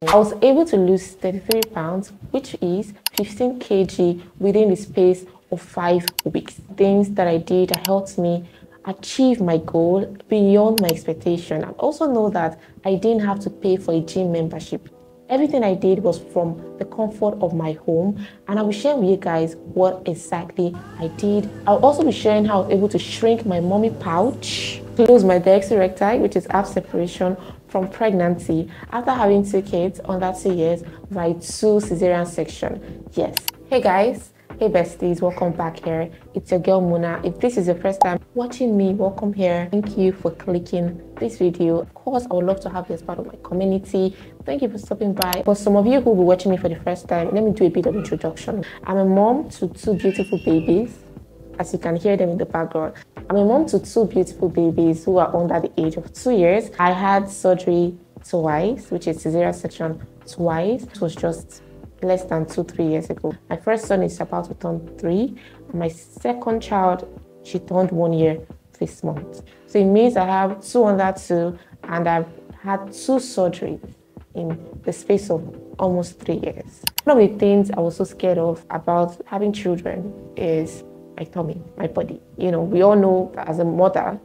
I was able to lose 33 pounds, which is 15 kg within the space of 5 weeks. Things that I did that helped me achieve my goal beyond my expectation. I also know that I didn't have to pay for a gym membership. Everything I did was from the comfort of my home, and I will share with you guys what exactly I did. I'll also be sharing how I was able to shrink my mommy pouch, close my DIASTASIS recti, which is abs separation, from pregnancy after having 2 kids under 2 years by 2 cesarean section. Yes. Hey guys. Hey besties, welcome back here. It's your girl Muna. If this is your first time watching me, welcome here. Thank you for clicking this video. Of course, I would love to have you as part of my community. Thank you for stopping by. For some of you who will be watching me for the first time, let me do a bit of introduction. I'm a mom to 2 beautiful babies, as you can hear them in the background. I'm a mom to 2 beautiful babies who are under the age of 2 years. I had surgery twice, which is cesarean section twice. It was just less than 2-3 years ago. My first son is about to turn 3. And my second child, she turned 1 year this month. So it means I have 2 under 2, and I've had 2 surgeries in the space of almost 3 years. One of the things I was so scared of about having children is my tummy, my body. You know, we all know that as a mother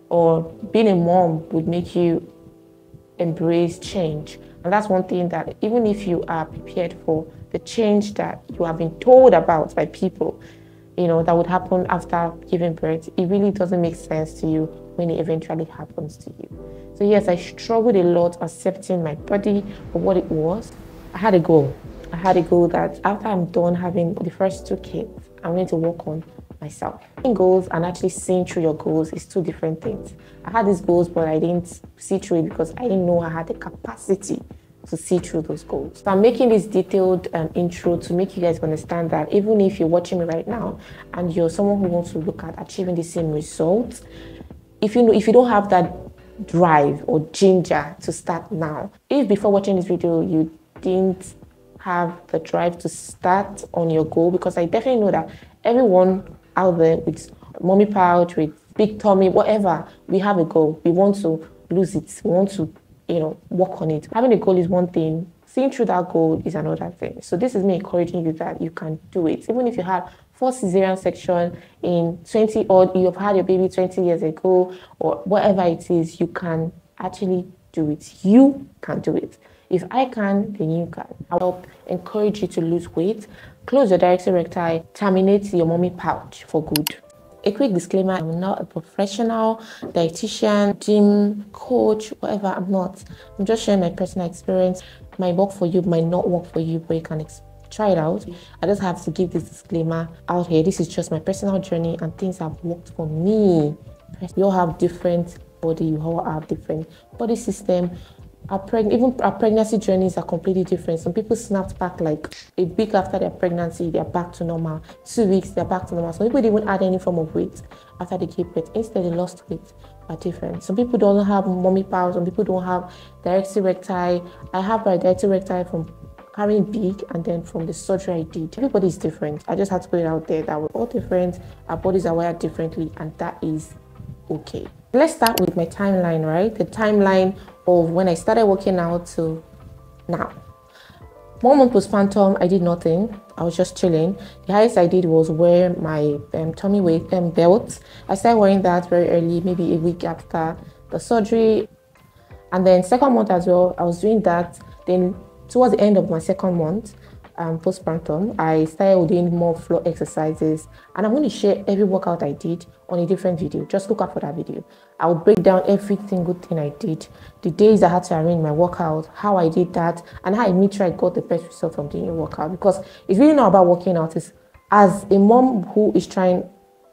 or being a mom would make you embrace change. And that's one thing that even if you are prepared for the change that you have been told about by people, you know, that would happen after giving birth, it really doesn't make sense to you when it eventually happens to you. So yes, I struggled a lot accepting my body for what it was. I had a goal. I had a goal that after I'm done having the first 2 kids, I'm going to work on myself. Having goals and actually seeing through your goals is 2 different things. I had these goals, but I didn't see through it because I didn't know I had the capacity to see through those goals. So I'm making this detailed intro to make you guys understand that even if you're watching me right now and you're someone who wants to look at achieving the same results, if you don't have that drive or ginger to start now, if before watching this video you didn't have the drive to start on your goal, because I definitely know that everyone out there with mommy pouch, with big tummy, whatever, we have a goal. We want to lose it. We want to, work on it. Having a goal is one thing. Seeing through that goal is another thing. So this is me encouraging you that you can do it. Even if you had 4 cesarean section in 20, or you've had your baby 20 years ago, or whatever it is, you can actually do it. You can do it. If I can, then you can. I'll help encourage you to lose weight, close your DIASTASIS recti, terminate your mommy pouch for good. A quick disclaimer, I'm not a professional dietitian, gym coach, whatever, I'm not. I'm just sharing my personal experience. It might work for you, might not work for you, but you can try it out. I just have to give this disclaimer out here. This is just my personal journey and things have worked for me. We all have different body, you all have different body system. Even our pregnancy journeys are completely different. Some people snapped back like a week after their pregnancy, they're back to normal. 2 weeks, they're back to normal. Some people didn't add any form of weight after they gave birth. Instead, they lost weight. Are different. Some people don't have mommy pouch. Some people don't have DIASTASIS recti. I have my DIASTASIS recti from carrying big and then from the surgery I did. Everybody is different. I just had to put it out there that we're all different. Our bodies are wired differently, and that is okay. Let's start with my timeline, right? The timeline of when I started working out to now. 1 month postpartum, I did nothing. I was just chilling. The highest I did was wear my tummy weight belt. I started wearing that very early, maybe a week after the surgery. And then 2nd month as well, I was doing that. Then towards the end of my 2nd month, postpartum, I started doing more floor exercises, and I'm going to share every workout I did on a different video. Just look out for that video. I will break down every single thing I did, the days I had to arrange my workout, how I did that, and how I made sure I got the best result from doing a workout. Because it's really not about working out. It's as a mom who is trying,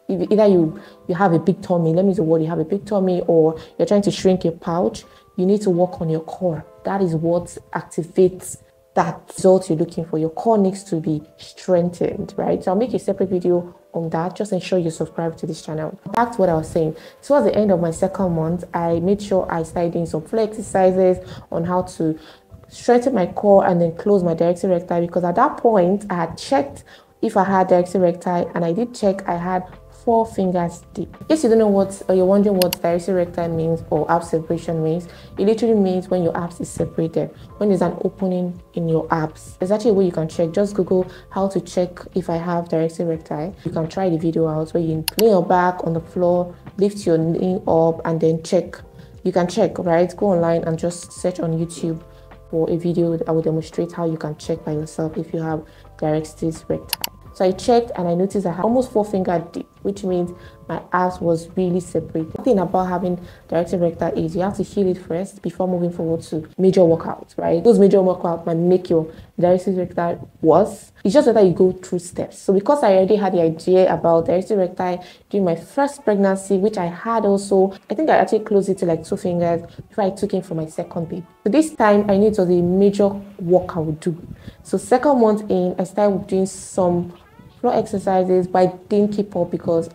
either you have a big tummy, let me use the word, you have a big tummy, or you're trying to shrink your pouch, you need to work on your core. That is what activates that result you're looking for. Your core needs to be strengthened, right? So I'll make a separate video on that. Just ensure you subscribe to this channel. Back to what I was saying. Towards the end of my 2nd month, I made sure I started doing some floor exercises on how to strengthen my core and then close my DIASTASIS recti, because at that point I had checked if I had DIASTASIS recti, and I did check I had 4 fingers deep. In case you don't know what, or you're wondering what DIASTASIS RECTI means or abs separation means, it literally means when your abs is separated, when there's an opening in your abs. There's actually a way you can check. Just Google how to check if I have DIASTASIS RECTI. You can try the video out where you lay your back on the floor, lift your knee up, and then check. You can check, right? Go online and just search on YouTube for a video that will demonstrate how you can check by yourself if you have DIASTASIS RECTI. So I checked and I noticed I had almost 4 fingers deep, which means my ass was really separated. The thing about having DIASTASIS RECTI is you have to heal it first before moving forward to major workouts, right? Those major workouts might make your DIASTASIS RECTI worse. It's just that you go through steps. So because I already had the idea about DIASTASIS RECTI during my first pregnancy, which I had also, I think I actually closed it to like 2 fingers before I took in for my second baby. So this time I knew it was a major work I would do. So second month in, I started doing some floor exercises, but I didn't keep up because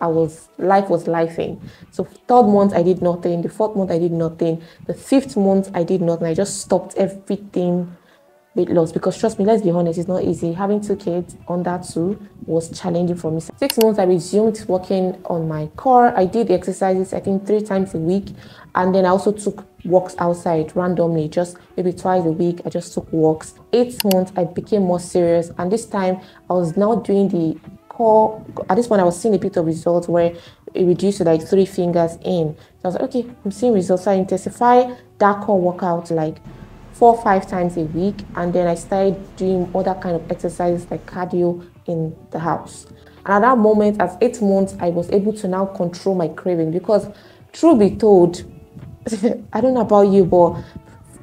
life was lifing. So third month I did nothing, the fourth month I did nothing, the fifth month I did nothing. I just stopped everything weight loss because trust me, let's be honest, it's not easy. Having 2 kids under 2 was challenging for me. 6 months I resumed working on my core. I did exercises I think 3 times a week, and then I also took walks outside randomly, just maybe twice a week. I just took walks. 8th month I became more serious, and this time I was now doing the core. At this point I was seeing a bit of results where it reduced to like 3 fingers in. So I was like, okay, I'm seeing results. So I intensify that core workout like 4 or 5 times a week, and then I started doing other kind of exercises like cardio in the house. And at that moment, at 8 months, I was able to now control my craving because, truth be told, I don't know about you, but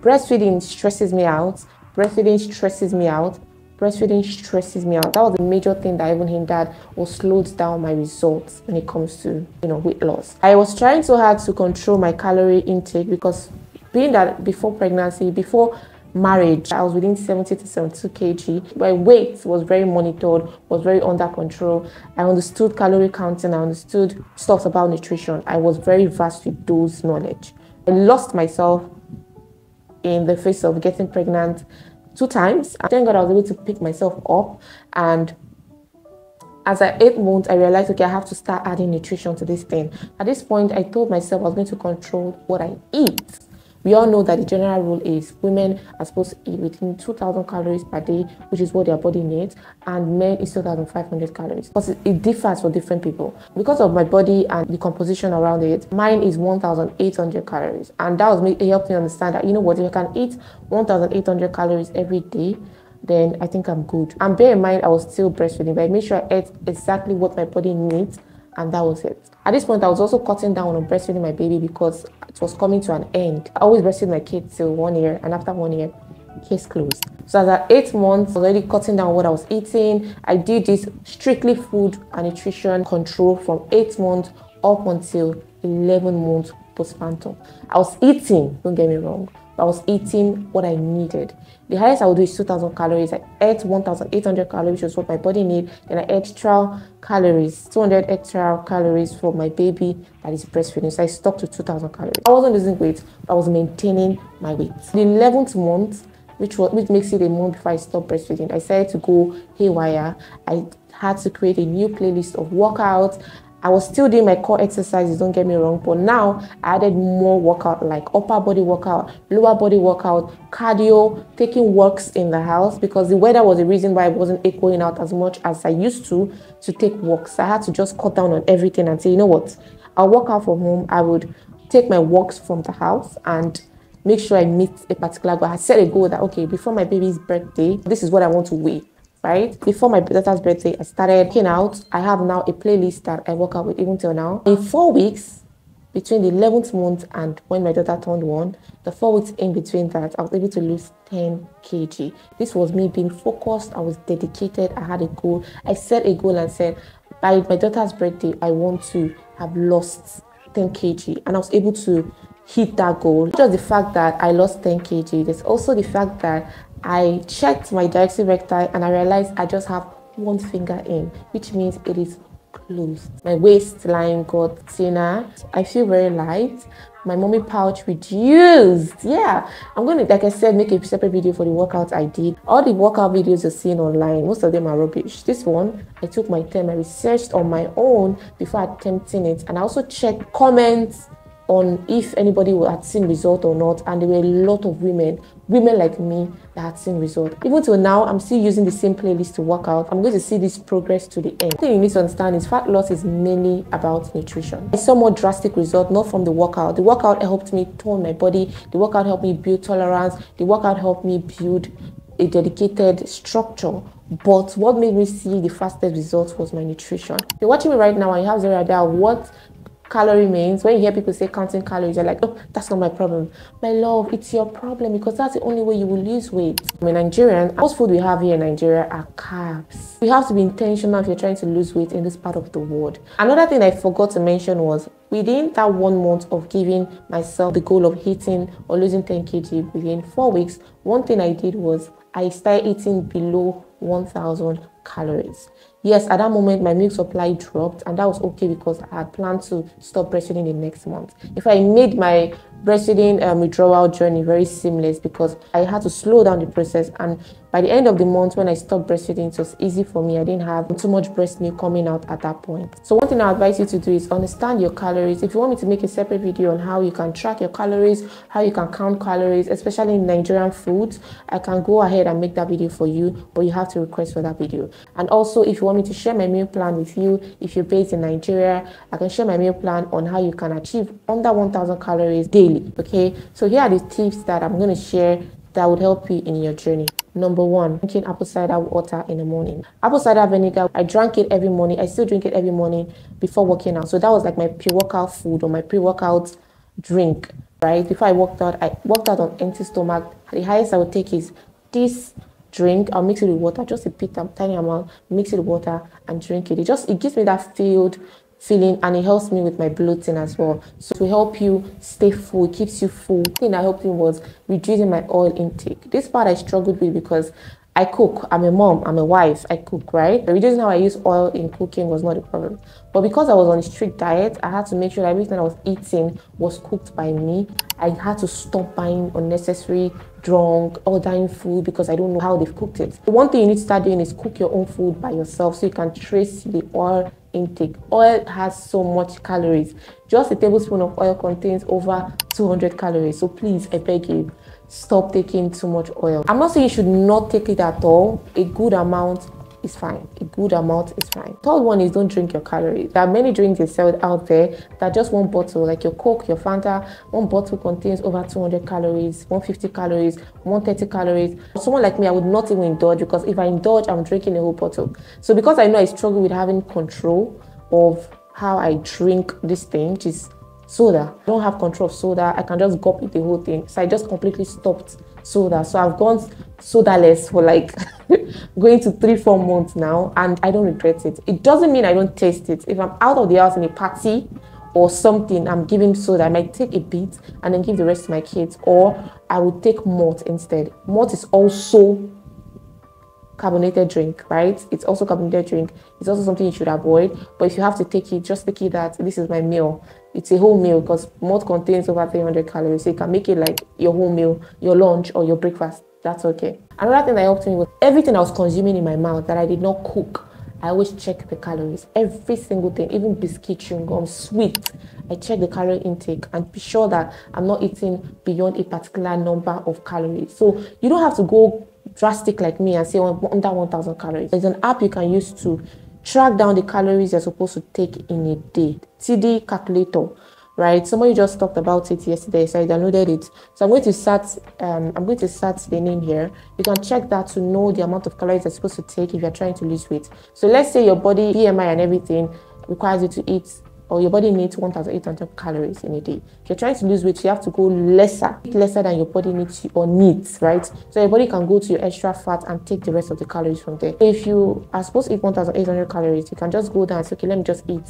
breastfeeding stresses me out. Breastfeeding stresses me out. Breastfeeding stresses me out. That was a major thing that even hindered or slowed down my results when it comes to, weight loss. I was trying so hard to control my calorie intake because being that before pregnancy, before marriage, I was within 70 to 72 kg. My weight was very monitored, was very under control. I understood calorie counting. I understood stuff about nutrition. I was very vast with those knowledge. I lost myself in the face of getting pregnant 2 times. Thank God I was able to pick myself up, and as I 8 months, I realized, okay, I have to start adding nutrition to this thing. At this point, I told myself I was going to control what I eat. We all know that the general rule is women are supposed to eat within 2,000 calories per day, which is what their body needs, and men is 2,500 calories. Because it differs for different people. Because of my body and the composition around it, mine is 1,800 calories. And that helped me understand that, you know what, if I can eat 1,800 calories every day, then I think I'm good. And bear in mind, I was still breastfeeding, but I made sure I ate exactly what my body needs, and that was it. At this point, I was also cutting down on breastfeeding my baby because it was coming to an end. I always breastfeed my kids till 1 year, and after 1 year, case closed. So as at 8 months, I was already cutting down what I was eating. I did this strictly food and nutrition control from 8 months up until 11 months postpartum. I was eating, don't get me wrong, but I was eating what I needed. The highest I would do is 2,000 calories. I ate 1,800 calories, which is what my body needs. Then I ate extra calories, 200 extra calories for my baby that is breastfeeding. So I stuck to 2,000 calories. I wasn't losing weight, but I was maintaining my weight. The 11th month, which makes it a month before I stopped breastfeeding, I decided to go haywire. I had to create a new playlist of workouts. I was still doing my core exercises, don't get me wrong, but now I added more workout like upper body workout, lower body workout, cardio, taking walks in the house because the weather was the reason why I wasn't going out as much as I used to take walks. I had to just cut down on everything and say, you know what, I'll work out from home. I would take my walks from the house and make sure I meet a particular goal. I set a goal that, okay, before my baby's birthday, this is what I want to weigh. Right? Before my daughter's birthday, I started working out. I have now a playlist that I work out with even till now. In 4 weeks, between the 11th month and when my daughter turned 1, the 4 weeks in between that, I was able to lose 10 kg. This was me being focused. I was dedicated. I had a goal. I set a goal and said, by my daughter's birthday, I want to have lost 10 kg. And I was able to hit that goal. Not just the fact that I lost 10 kg, there's also the fact that I checked my DIASTASIS RECTI and I realized I just have 1 finger in, which means it is closed. My waistline got thinner. I feel very light. My mommy pouch reduced. Yeah, I'm going to, like I said, make a separate video for the workout I did. All the workout videos you're seeing online, most of them are rubbish. This one, I took my time, I researched on my own before attempting it, and I also checked comments on if anybody had seen result or not, and there were a lot of women like me that had seen result. Even till now, I'm still using the same playlist to work out. I'm going to see this progress to the end. The thing you need to understand is fat loss is mainly about nutrition. I saw more drastic result, not from the workout. The workout helped me tone my body. The workout helped me build tolerance. The workout helped me build a dedicated structure. But what made me see the fastest results was my nutrition. If you're watching me right now and you have zero idea what calorie means, when you hear people say counting calories, you're like, oh, that's not my problem. My love, it's your problem, because that's the only way you will lose weight. I'm a Nigerian. Most food we have here in Nigeria are carbs. You have to be intentional if you're trying to lose weight in this part of the world. Another thing I forgot to mention was, within that 1 month of giving myself the goal of hitting or losing 10 kg within 4 weeks, one thing I did was I started eating below 1,000 calories. Yes, at that moment, my milk supply dropped, and that was okay because I had planned to stop breastfeeding the next month. If I made my breastfeeding withdrawal journey very seamless, because I had to slow down the process, and by the end of the month when I stopped breastfeeding, it was easy for me. I didn't have too much breast milk coming out at that point. So one thing I advise you to do is understand your calories. If you want me to make a separate video on how you can track your calories, how you can count calories, especially in Nigerian foods, I can go ahead and make that video for you, but you have to request for that video. And also, if you want me to share my meal plan with you, if you're based in Nigeria, I can share my meal plan on how you can achieve under 1,000 calories daily. Okay, so here are the tips that I'm going to share that would help you in your journey. Number 1, drinking apple cider water in the morning. Apple cider vinegar, I drank it every morning. I still drink it every morning before working out. So that was like my pre-workout food or my pre-workout drink, right? Before I worked out on empty stomach. The highest I would take is this drink. I'll mix it with water, just a bit, tiny amount, mix it with water and drink it. It gives me that filled feeling, and it helps me with my bloating as well. So to help you stay full, it keeps you full. The thing that helped me was reducing my oil intake. This part I struggled with because I cook. I'm a mom, I'm a wife, I cook, right? The reason how I use oil in cooking was not a problem. But because I was on a strict diet, I had to make sure that everything I was eating was cooked by me. I had to stop buying unnecessary ordering food because I don't know how they've cooked it. The one thing you need to start doing is cook your own food by yourself so you can trace the oil intake. Oil has so much calories. Just a tablespoon of oil contains over 200 calories. So please, I beg you, stop taking too much oil. I'm not saying you should not take it at all. A good amount is fine. A good amount is fine. Third one is don't drink your calories. There are many drinks they sell out there that just one bottle, like your Coke, your Fanta, one bottle contains over 200 calories, 150 calories, 130 calories. Someone like me, I would not even indulge, because if I indulge, I'm drinking a whole bottle. So because I know I struggle with having control of how I drink this thing, which is soda. I don't have control of soda. I can just gulp it the whole thing. So I just completely stopped soda. So I've gone soda-less for like going to 3-4 months now, and I don't regret it. It doesn't mean I don't taste it. If I'm out of the house in a party or something, I'm giving soda, I might take a bit and then give the rest to my kids, or I would take malt instead. Malt is also carbonated drink, right? It's also carbonated drink. It's also something you should avoid. But if you have to take it, just take it that this is my meal. It's a whole meal, because malt contains over 300 calories. So you can make it like your whole meal, your lunch or your breakfast. That's okay. Another thing that helped me was everything I was consuming in my mouth that I did not cook. I always check the calories. Every single thing, even biscuit, chewing gum, sweet. I check the calorie intake and be sure that I'm not eating beyond a particular number of calories. So you don't have to go drastic like me and say under 1,000 calories. There's an app you can use to track down the calories you're supposed to take in a day. TD calculator, right? Somebody just talked about it yesterday, so I downloaded it. So I'm going to start the name here. You can check that to know the amount of calories you're supposed to take if you're trying to lose weight. So let's say your body BMI and everything requires you to eat, or your body needs 1,800 calories in a day. If you're trying to lose weight, you have to go lesser than your body needs or needs, right? So your body can go to your extra fat and take the rest of the calories from there. If you are supposed to eat 1,800 calories, you can just go down and say, okay, let me just eat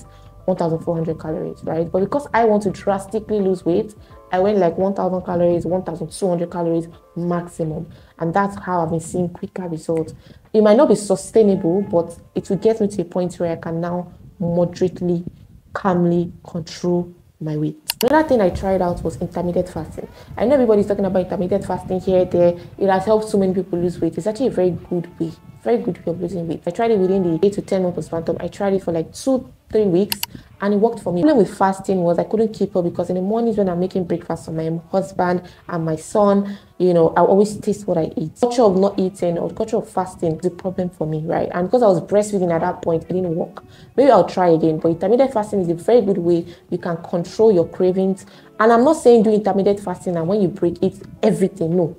1,400 calories, right? But because I want to drastically lose weight, I went like 1,000 calories, 1,200 calories maximum. And that's how I've been seeing quicker results. It might not be sustainable, but it will get me to a point where I can now moderately, calmly control my weight. Another thing I tried out was intermittent fasting. I know everybody's talking about intermittent fasting here, there. It has helped so many people lose weight. It's actually a very good way of losing weight. I tried it within the 8 to 10 months postpartum. I tried it for like 2-3 weeks and it worked for me. The problem with fasting was I couldn't keep up because in the mornings when I'm making breakfast for my husband and my son, you know, I always taste what I eat. Culture of not eating or culture of fasting is a problem for me, right? And because I was breastfeeding at that point, it didn't work. Maybe I'll try again, but intermittent fasting is a very good way you can control your cravings. And I'm not saying do intermittent fasting and when you break, eat everything. No.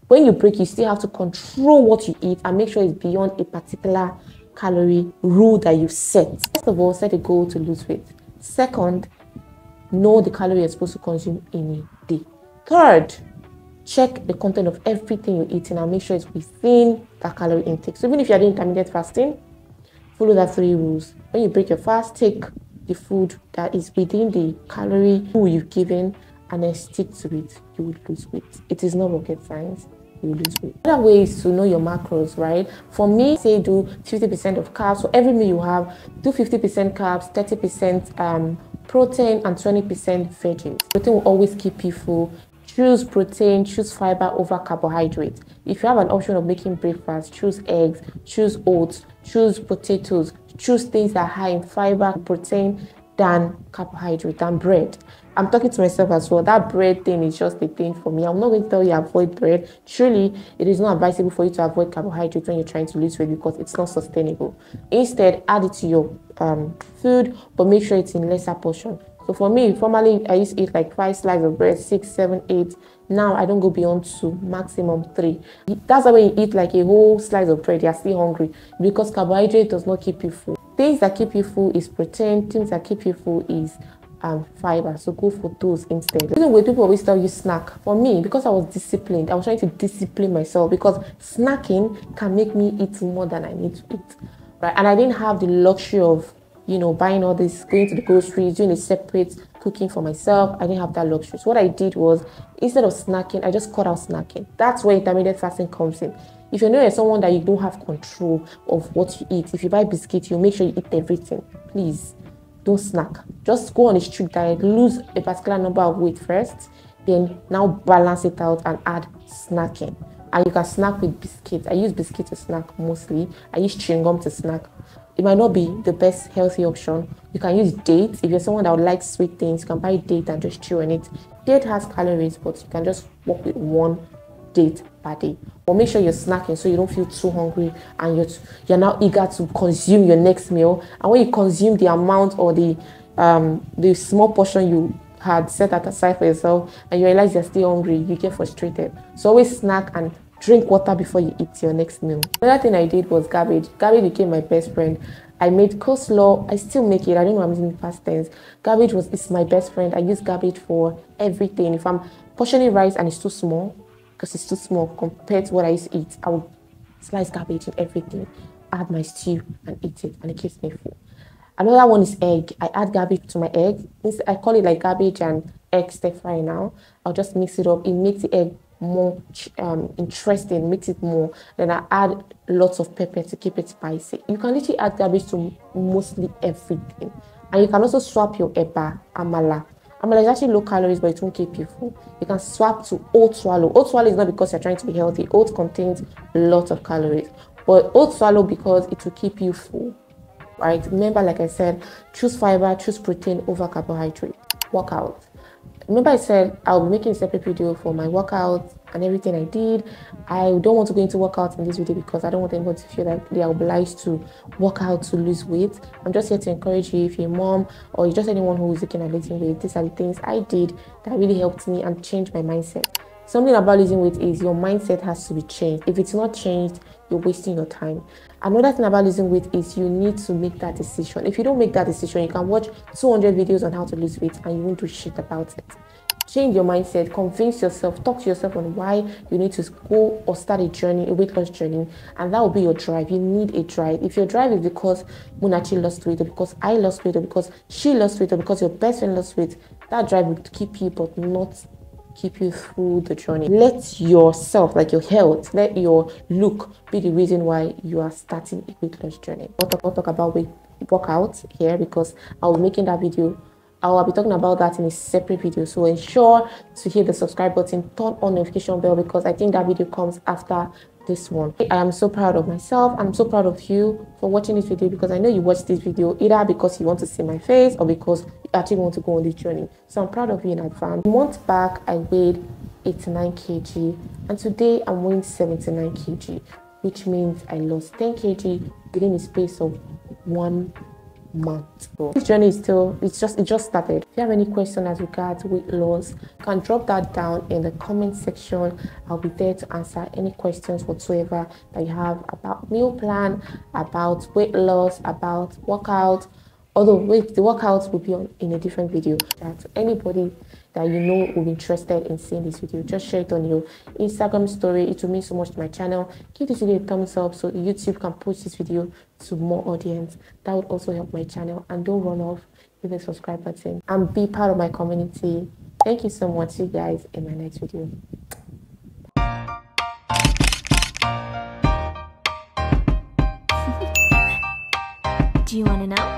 When you break, you still have to control what you eat and make sure it's beyond a particular calorie rule that you set. First of all, set a goal to lose weight. Second, know the calorie you're supposed to consume in a day. Third, check the content of everything you're eating and make sure it's within that calorie intake. So even if you're doing intermittent fasting, follow that 3 rules. When you break your fast, take the food that is within the calorie rule you've given and then stick to it. You will lose weight. It is not rocket science. You lose weight. Another way is to know your macros, right? For me, say do 50% of carbs. So every meal you have, do 50% carbs, 30% protein, and 20% veggies. Protein will always keep you full. Choose protein, choose fiber over carbohydrate. If you have an option of making breakfast, choose eggs, choose oats, choose potatoes, choose things that are high in fiber, protein, than carbohydrate, than bread. I'm talking to myself as well. That bread thing is just a thing for me. I'm not going to tell you avoid bread. Truly, it is not advisable for you to avoid carbohydrates when you're trying to lose weight because it's not sustainable. Instead, add it to your food, but make sure it's in lesser portion. So for me, formerly, I used to eat like 5 slices of bread, 6, 7, 8. Now, I don't go beyond 2, maximum 3. That's why when you eat like a whole slice of bread, you're still hungry because carbohydrate does not keep you full. Things that keep you full is protein. Things that keep you full is fiber. So go for those instead. The reason why people always tell you snack, for me, because I was disciplined, I was trying to discipline myself because snacking can make me eat more than I need to eat, right? And I didn't have the luxury of, you know, buying all this, going to the groceries, doing a separate cooking for myself. I didn't have that luxury. So what I did was, instead of snacking, I just cut out snacking. That's where intermittent fasting comes in. If you know you're someone that you don't have control of what you eat, if you buy biscuits, you make sure you eat everything. Please, don't snack. Just go on a strict diet, lose a particular number of weight first, then now balance it out and add snacking. And you can snack with biscuits. I use biscuits to snack mostly. I use chewing gum to snack. It might not be the best healthy option. You can use dates. If you're someone that would like sweet things, you can buy date and just chew on it. Date has calories, but you can just work with 1 date per day. But make sure you're snacking so you don't feel too hungry and you're now eager to consume your next meal. And when you consume the amount or the small portion you had set that aside for yourself and you realize you're still hungry, you get frustrated. So always snack and drink water before you eat your next meal. Another thing I did was garbage. Garbage became my best friend. I made coleslaw. I still make it. I don't know, I'm using past tense. Garbage is my best friend. I use garbage for everything. If I'm portioning rice and it's too small, because it's too small compared to what I used to eat, I would slice garbage in everything, add my stew and eat it, and it keeps me full. Another one is egg. I add garbage to my egg. I call it like garbage and egg stir fry now. I'll just mix it up. It makes the egg more interesting, makes it more. Then I add lots of pepper to keep it spicy. You can literally add garbage to mostly everything. And you can also swap your eba, amala. Amala is actually low calories, but it won't keep you full. You can swap to oat swallow. Oat swallow is not because you're trying to be healthy. Oat contains lots of calories. But oat swallow because it will keep you full, right? Remember, like I said, choose fiber, choose protein over carbohydrate. Workout. Remember I said I'll be making a separate video for my workout and everything I did. I don't want to go into workout in this video because I don't want anyone to feel like they are obliged to work out to lose weight. I'm just here to encourage you if you're a mom or you're just anyone who is looking at losing weight. These are the things I did that really helped me and changed my mindset. Something about losing weight is your mindset has to be changed. If it's not changed, you're wasting your time. Another thing about losing weight is you need to make that decision. If you don't make that decision, you can watch 200 videos on how to lose weight and you won't do shit about it. Change your mindset, convince yourself, talk to yourself on why you need to go or start a journey, a weight loss journey, and that will be your drive. You need a drive. If your drive is because Munachi lost weight, or because I lost weight, or because she lost weight, or because your best friend lost weight, that drive will keep you, but not keep you through the journey. Let yourself, like your health, let your look be the reason why you are starting a weight loss journey. I'll talk about workout here because I'll be making that video. I'll be talking about that in a separate video. So ensure to hit the subscribe button, turn on notification bell, because I think that video comes after this one. I am so proud of myself. I'm so proud of you for watching this video, because I know you watched this video either because you want to see my face or because you actually want to go on this journey. So I'm proud of you in advance. A month back, I weighed 89 kg and today I'm weighing 79 kg, which means I lost 10 kg within a space of 1 month. So this journey is still, it just started. If you have any question as regards weight loss, you can drop that down in the comment section. I'll be there to answer any questions whatsoever that you have about meal plan, about weight loss, about workout. Although wait, the workouts will be in a different video. That anybody that you know will be interested in seeing this video, just share it on your Instagram story. It will mean so much to my channel. Give this video a thumbs up so YouTube can push this video to more audience. That would also help my channel. And don't run off, hit the subscribe button and be part of my community. Thank you so much. See you guys in my next video. Do you want to know?